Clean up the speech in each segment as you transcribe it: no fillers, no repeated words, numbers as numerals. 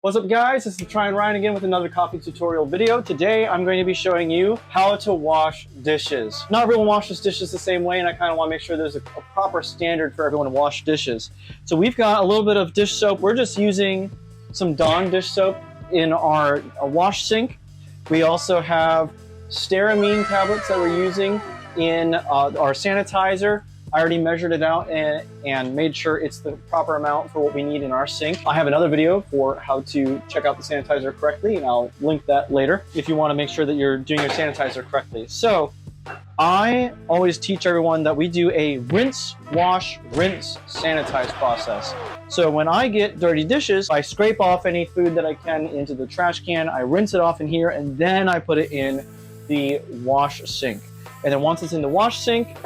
What's up guys, this is Tryin again with another coffee tutorial video. Today I'm going to be showing you how to wash dishes. Not everyone washes dishes the same way, and I kind of want to make sure there's a proper standard for everyone to wash dishes. So we've got a little bit of dish soap. We're just using some Dawn dish soap in our wash sink. We also have stearamine tablets that we're using in our sanitizer. I already measured it out and made sure it's the proper amount for what we need in our sink. I have another video for how to check out the sanitizer correctly, and I'll link that later if you want to make sure that you're doing your sanitizer correctly. So I always teach everyone that we do a rinse, wash, rinse, sanitize process. So when I get dirty dishes, I scrape off any food that I can into the trash can, I rinse it off in here, and then I put it in the wash sink. And then once it's in the wash sink,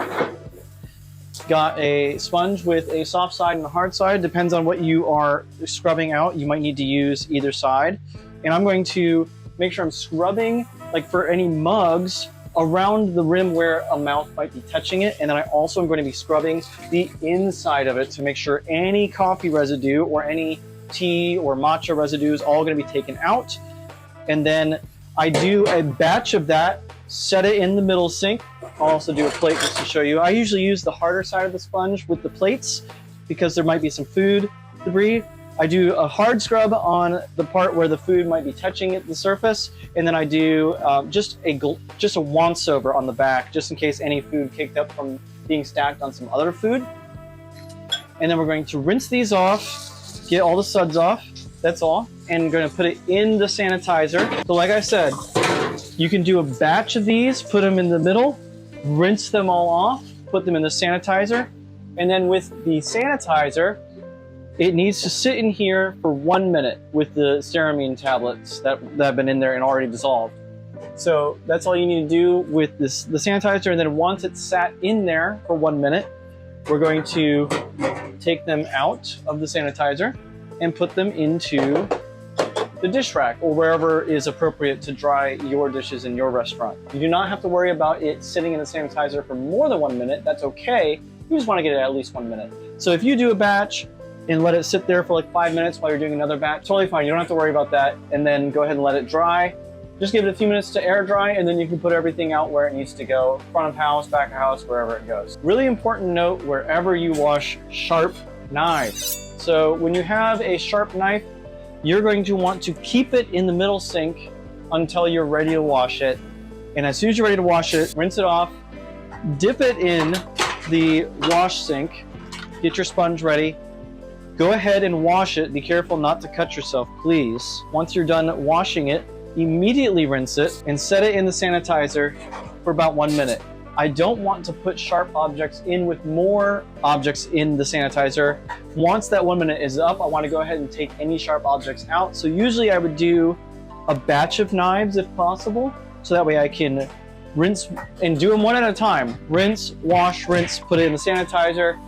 got a sponge with a soft side and a hard side. Depends on what you are scrubbing out. You might need to use either side. And I'm going to make sure I'm scrubbing, like for any mugs, around the rim where a mouth might be touching it. And then I also am going to be scrubbing the inside of it to make sure any coffee residue or any tea or matcha residue is all going to be taken out. And then I do a batch of that, set it in the middle sink. I'll also do a plate just to show you. I usually use the harder side of the sponge with the plates because there might be some food debris. I do a hard scrub on the part where the food might be touching the surface, and then I do just a once over on the back, just in case any food caked up from being stacked on some other food. And then we're going to rinse these off, get all the suds off, that's all, and I'm going to put it in the sanitizer. So like I said, you can do a batch of these, put them in the middle, rinse them all off, put them in the sanitizer, and then with the sanitizer, it needs to sit in here for 1 minute with the stearamine tablets that have been in there and already dissolved. So that's all you need to do with the sanitizer, and then once it's sat in there for 1 minute, we're going to take them out of the sanitizer and put them into the dish rack or wherever is appropriate to dry your dishes in your restaurant. You do not have to worry about it sitting in the sanitizer for more than 1 minute. That's okay. You just want to get it at least 1 minute. So if you do a batch and let it sit there for like 5 minutes while you're doing another batch, totally fine. You don't have to worry about that. And then go ahead and let it dry. Just give it a few minutes to air dry, and then you can put everything out where it needs to go. Front of house, back of house, wherever it goes. Really important note wherever you wash sharp knives. So when you have a sharp knife, you're going to want to keep it in the middle sink until you're ready to wash it. And as soon as you're ready to wash it, rinse it off, dip it in the wash sink, get your sponge ready, go ahead and wash it. Be careful not to cut yourself, please. Once you're done washing it, immediately rinse it and set it in the sanitizer for about 1 minute. I don't want to put sharp objects in with more objects in the sanitizer. Once that 1 minute is up, I want to go ahead and take any sharp objects out. So usually I would do a batch of knives if possible, so that way I can rinse and do them one at a time. Rinse, wash, rinse, put it in the sanitizer.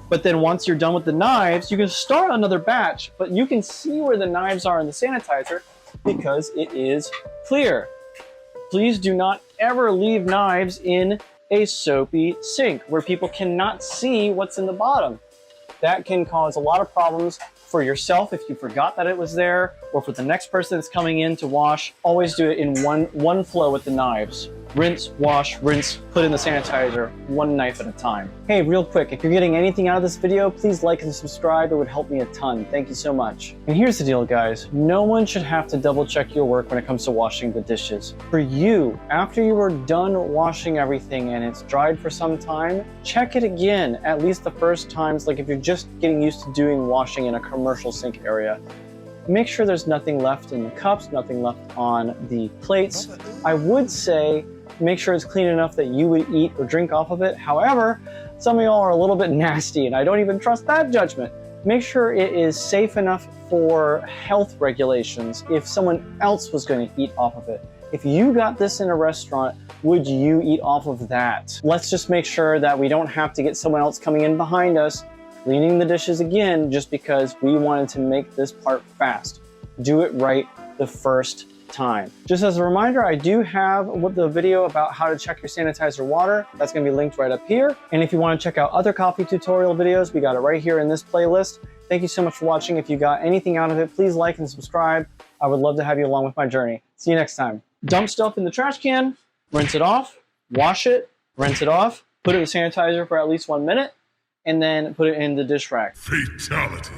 But then once you're done with the knives, you can start another batch, but you can see where the knives are in the sanitizer because it is clear. Please do not ever leave knives in a soapy sink where people cannot see what's in the bottom. That can cause a lot of problems for yourself if you forgot that it was there, or for the next person that's coming in to wash. Always do it in one flow with the knives. Rinse, wash, rinse, put in the sanitizer, one knife at a time. Hey, real quick, if you're getting anything out of this video, please like and subscribe. It would help me a ton. Thank you so much. And here's the deal, guys. No one should have to double check your work when it comes to washing the dishes. For you, after you are done washing everything and it's dried for some time, check it again at least the first times, like if you're just getting used to doing washing in a commercial sink area. Make sure there's nothing left in the cups, nothing left on the plates. I would say make sure it's clean enough that you would eat or drink off of it. However, some of y'all are a little bit nasty and I don't even trust that judgment. Make sure it is safe enough for health regulations if someone else was going to eat off of it. If you got this in a restaurant, would you eat off of that? Let's just make sure that we don't have to get someone else coming in behind us, cleaning the dishes again just because we wanted to make this part fast. Do it right the first time. Just as a reminder, I do have the video about how to check your sanitizer water. That's going to be linked right up here. And if you want to check out other coffee tutorial videos, we got it right here in this playlist. Thank you so much for watching. If you got anything out of it, please like and subscribe. I would love to have you along with my journey. See you next time. Dump stuff in the trash can, rinse it off, wash it, rinse it off, put it in the sanitizer for at least 1 minute, and then put it in the dish rack. Fatality.